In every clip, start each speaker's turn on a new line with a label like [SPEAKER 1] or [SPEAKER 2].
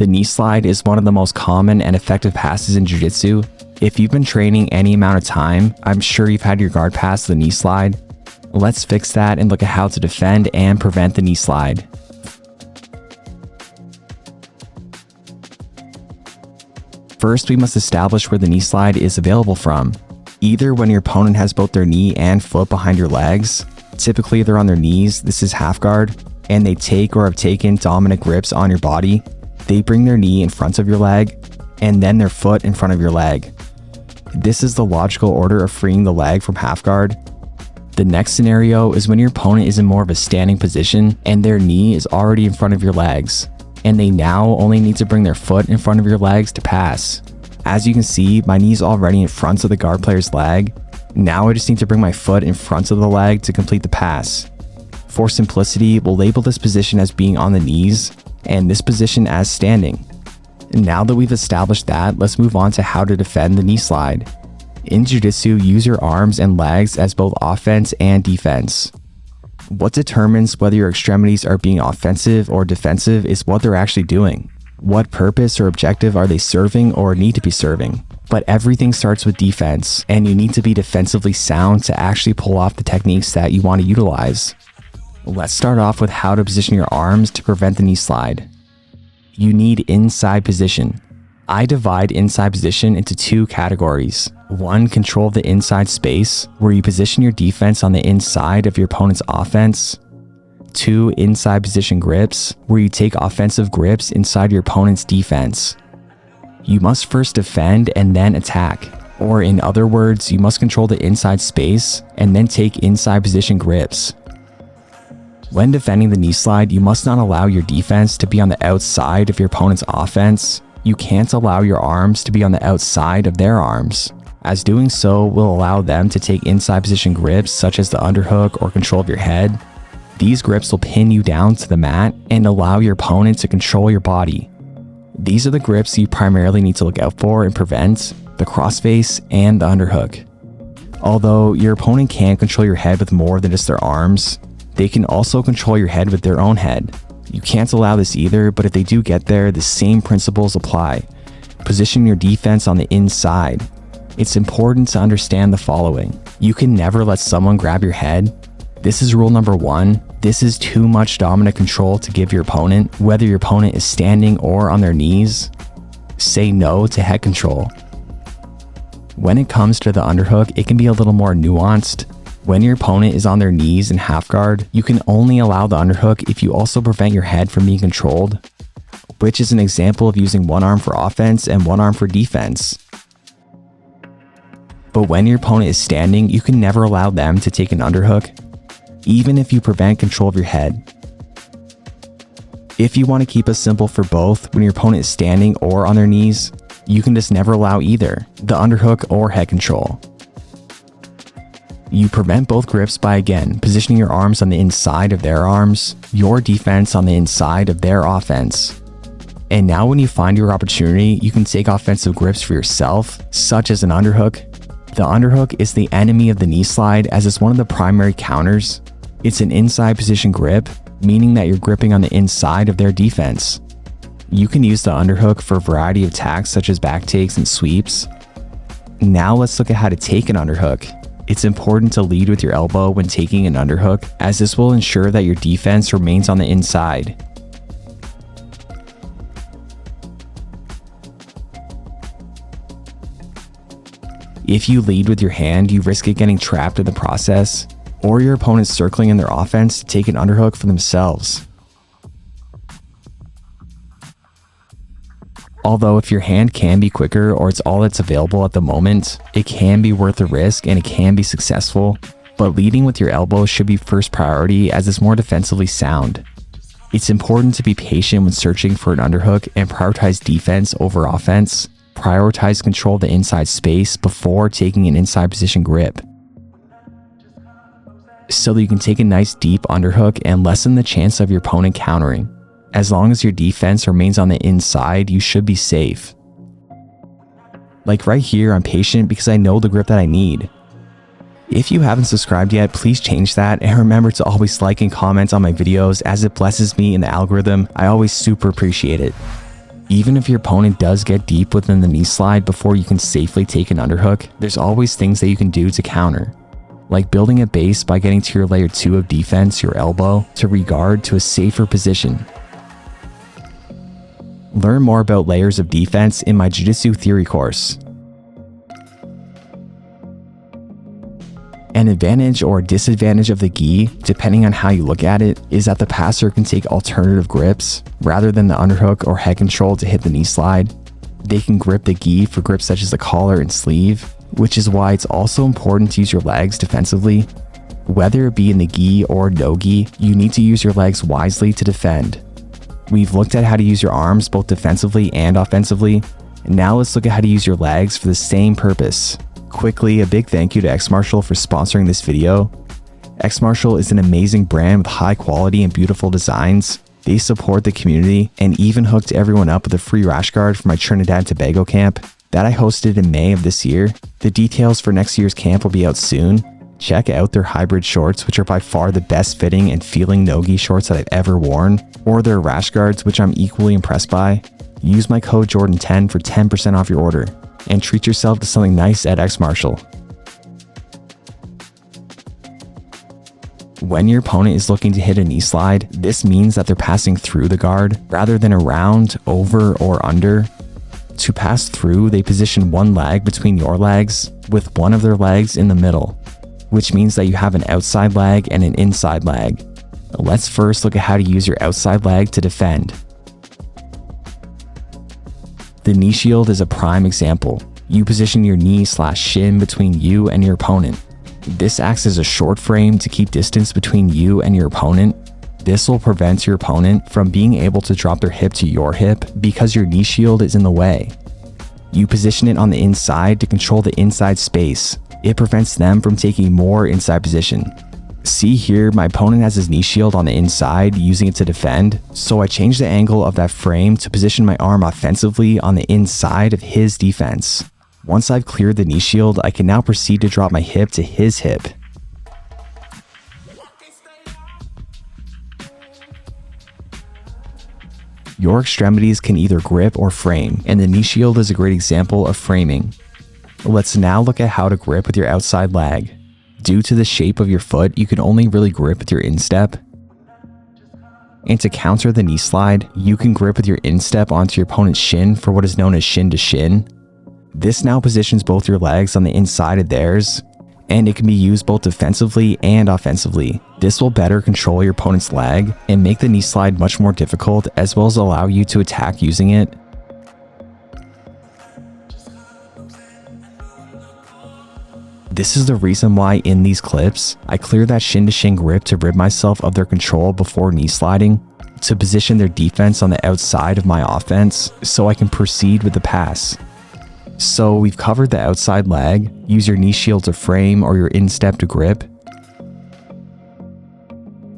[SPEAKER 1] The knee slide is one of the most common and effective passes in Jiu-Jitsu. If you've been training any amount of time, I'm sure you've had your guard pass the knee slide. Let's fix that and look at how to defend and prevent the knee slide. First, we must establish where the knee slide is available from. Either when your opponent has both their knee and foot behind your legs, typically they're on their knees, this is half guard, and they take or have taken dominant grips on your body. They bring their knee in front of your leg, and then their foot in front of your leg. This is the logical order of freeing the leg from half guard. The next scenario is when your opponent is in more of a standing position and their knee is already in front of your legs, and they now only need to bring their foot in front of your legs to pass. As you can see, my knee is already in front of the guard player's leg. Now I just need to bring my foot in front of the leg to complete the pass. For simplicity, we'll label this position as being on the knees and this position as standing. Now that we've established that, let's move on to how to defend the knee slide. In Jiu-Jitsu, use your arms and legs as both offense and defense. What determines whether your extremities are being offensive or defensive is what they're actually doing. What purpose or objective are they serving or need to be serving? But everything starts with defense, and you need to be defensively sound to actually pull off the techniques that you want to utilize. Let's start off with how to position your arms to prevent the knee slide. You need inside position. I divide inside position into two categories. One, control of the inside space, where you position your defense on the inside of your opponent's offense. 2, inside position grips, where you take offensive grips inside your opponent's defense. You must first defend and then attack. Or in other words, you must control the inside space and then take inside position grips. When defending the knee slide, you must not allow your defense to be on the outside of your opponent's offense. You can't allow your arms to be on the outside of their arms, as doing so will allow them to take inside position grips such as the underhook or control of your head. These grips will pin you down to the mat and allow your opponent to control your body. These are the grips you primarily need to look out for and prevent: the crossface and the underhook. Although your opponent can control your head with more than just their arms, they can also control your head with their own head. You can't allow this either, but if they do get there, the same principles apply. Position your defense on the inside. It's important to understand the following. You can never let someone grab your head. This is rule number 1. This is too much dominant control to give your opponent, whether your opponent is standing or on their knees. Say no to head control. When it comes to the underhook, it can be a little more nuanced. When your opponent is on their knees in half guard, you can only allow the underhook if you also prevent your head from being controlled, which is an example of using one arm for offense and one arm for defense. But when your opponent is standing, you can never allow them to take an underhook, even if you prevent control of your head. If you want to keep it simple for both, when your opponent is standing or on their knees, you can just never allow either the underhook or head control. You prevent both grips by, again, positioning your arms on the inside of their arms, your defense on the inside of their offense. And now when you find your opportunity, you can take offensive grips for yourself, such as an underhook. The underhook is the enemy of the knee slide, as it's one of the primary counters. It's an inside position grip, meaning that you're gripping on the inside of their defense. You can use the underhook for a variety of attacks such as back takes and sweeps. Now let's look at how to take an underhook. It's important to lead with your elbow when taking an underhook, as this will ensure that your defense remains on the inside. If you lead with your hand, you risk it getting trapped in the process, or your opponent circling in their offense to take an underhook for themselves. Although if your hand can be quicker or it's all that's available at the moment, it can be worth the risk and it can be successful, but leading with your elbow should be first priority as it's more defensively sound. It's important to be patient when searching for an underhook and prioritize defense over offense. Prioritize control of the inside space before taking an inside position grip, so that you can take a nice deep underhook and lessen the chance of your opponent countering. As long as your defense remains on the inside, you should be safe. Like right here, I'm patient because I know the grip that I need. If you haven't subscribed yet, please change that, and remember to always like and comment on my videos as it blesses me in the algorithm. I always super appreciate it. Even if your opponent does get deep within the knee slide before you can safely take an underhook, there's always things that you can do to counter, like building a base by getting to your layer 2 of defense, your elbow, to regard to a safer position. Learn more about layers of defense in my Jiu-Jitsu theory course. An advantage or disadvantage of the gi, depending on how you look at it, is that the passer can take alternative grips rather than the underhook or head control to hit the knee slide. They can grip the gi for grips such as the collar and sleeve, which is why it's also important to use your legs defensively. Whether it be in the gi or no gi, you need to use your legs wisely to defend. We've looked at how to use your arms both defensively and offensively, and now let's look at how to use your legs for the same purpose. Quickly, a big thank you to X Martial for sponsoring this video. X Martial is an amazing brand with high quality and beautiful designs. They support the community and even hooked everyone up with a free rash guard for my Trinidad and Tobago camp that I hosted in May of this year. The details for next year's camp will be out soon. Check out their hybrid shorts, which are by far the best fitting and feeling no-gi shorts that I've ever worn, or their rash guards, which I'm equally impressed by. Use my code Jordan10 for 10% off your order, and treat yourself to something nice at X Martial. When your opponent is looking to hit a knee slide, this means that they're passing through the guard rather than around, over, or under. To pass through, they position one leg between your legs with one of their legs in the middle, which means that you have an outside leg and an inside leg. Let's first look at how to use your outside leg to defend. The knee shield is a prime example. You position your knee/shin between you and your opponent. This acts as a short frame to keep distance between you and your opponent. This will prevent your opponent from being able to drop their hip to your hip because your knee shield is in the way. You position it on the inside to control the inside space. It prevents them from taking more inside position. See here, my opponent has his knee shield on the inside, using it to defend, so I changed the angle of that frame to position my arm offensively on the inside of his defense. Once I've cleared the knee shield, I can now proceed to drop my hip to his hip. Your extremities can either grip or frame, and the knee shield is a great example of framing. Let's now look at how to grip with your outside leg. Due to the shape of your foot, you can only really grip with your instep. And to counter the knee slide, you can grip with your instep onto your opponent's shin for what is known as shin to shin. This now positions both your legs on the inside of theirs, and it can be used both defensively and offensively. This will better control your opponent's leg and make the knee slide much more difficult, as well as allow you to attack using it. This is the reason why in these clips, I clear that shin to shin grip to rid myself of their control before knee sliding, to position their defense on the outside of my offense so I can proceed with the pass. So we've covered the outside leg, use your knee shield to frame or your instep to grip.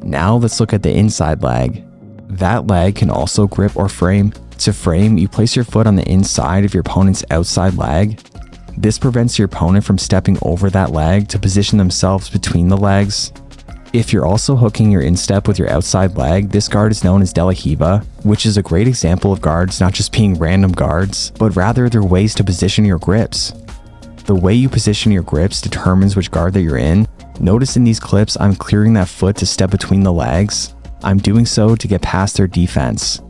[SPEAKER 1] Now let's look at the inside leg. That leg can also grip or frame. To frame, you place your foot on the inside of your opponent's outside leg. This prevents your opponent from stepping over that leg to position themselves between the legs. If you're also hooking your instep with your outside leg, this guard is known as De La Hiva, which is a great example of guards not just being random guards, but rather they're ways to position your grips. The way you position your grips determines which guard that you're in. Notice in these clips, I'm clearing that foot to step between the legs. I'm doing so to get past their defense.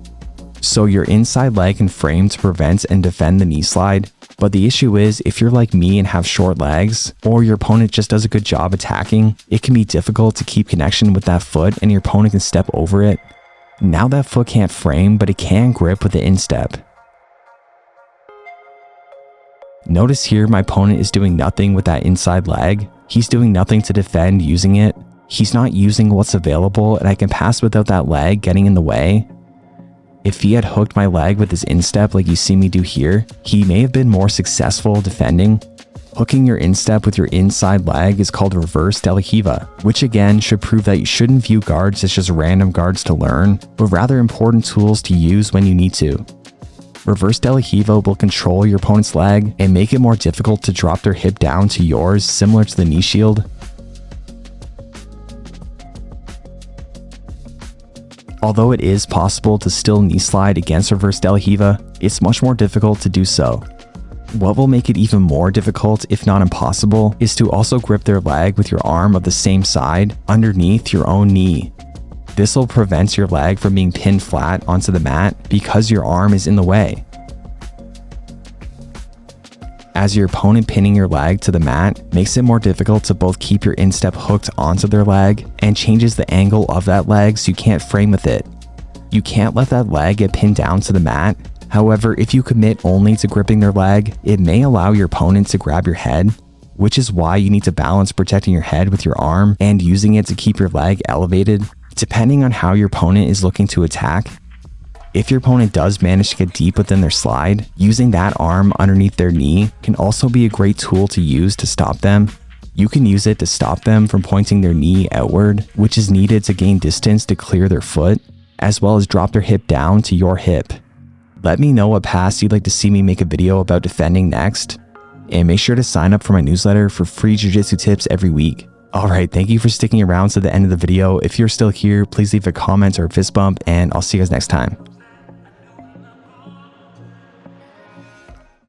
[SPEAKER 1] So your inside leg can frame to prevent and defend the knee slide. But the issue is, if you're like me and have short legs, or your opponent just does a good job attacking, it can be difficult to keep connection with that foot and your opponent can step over it. Now that foot can't frame, but it can grip with the instep. Notice here my opponent is doing nothing with that inside leg. He's doing nothing to defend using it. He's not using what's available, and I can pass without that leg getting in the way. If he had hooked my leg with his instep like you see me do here, he may have been more successful defending. Hooking your instep with your inside leg is called reverse De La Hiva, which again should prove that you shouldn't view guards as just random guards to learn, but rather important tools to use when you need to. Reverse De La Hiva will control your opponent's leg and make it more difficult to drop their hip down to yours, similar to the knee shield. Although it is possible to still knee slide against reverse De La Riva, it's much more difficult to do so. What will make it even more difficult, if not impossible, is to also grip their leg with your arm of the same side underneath your own knee. This will prevent your leg from being pinned flat onto the mat because your arm is in the way. As your opponent pinning your leg to the mat makes it more difficult to both keep your instep hooked onto their leg and changes the angle of that leg so you can't frame with it. You can't let that leg get pinned down to the mat. However, if you commit only to gripping their leg, it may allow your opponent to grab your head, which is why you need to balance protecting your head with your arm and using it to keep your leg elevated, depending on how your opponent is looking to attack. If your opponent does manage to get deep within their slide, using that arm underneath their knee can also be a great tool to use to stop them. You can use it to stop them from pointing their knee outward, which is needed to gain distance to clear their foot, as well as drop their hip down to your hip. Let me know what pass you'd like to see me make a video about defending next, and make sure to sign up for my newsletter for free jiu-jitsu tips every week. Alright, thank you for sticking around to the end of the video. If you're still here, please leave a comment or a fist bump, and I'll see you guys next time.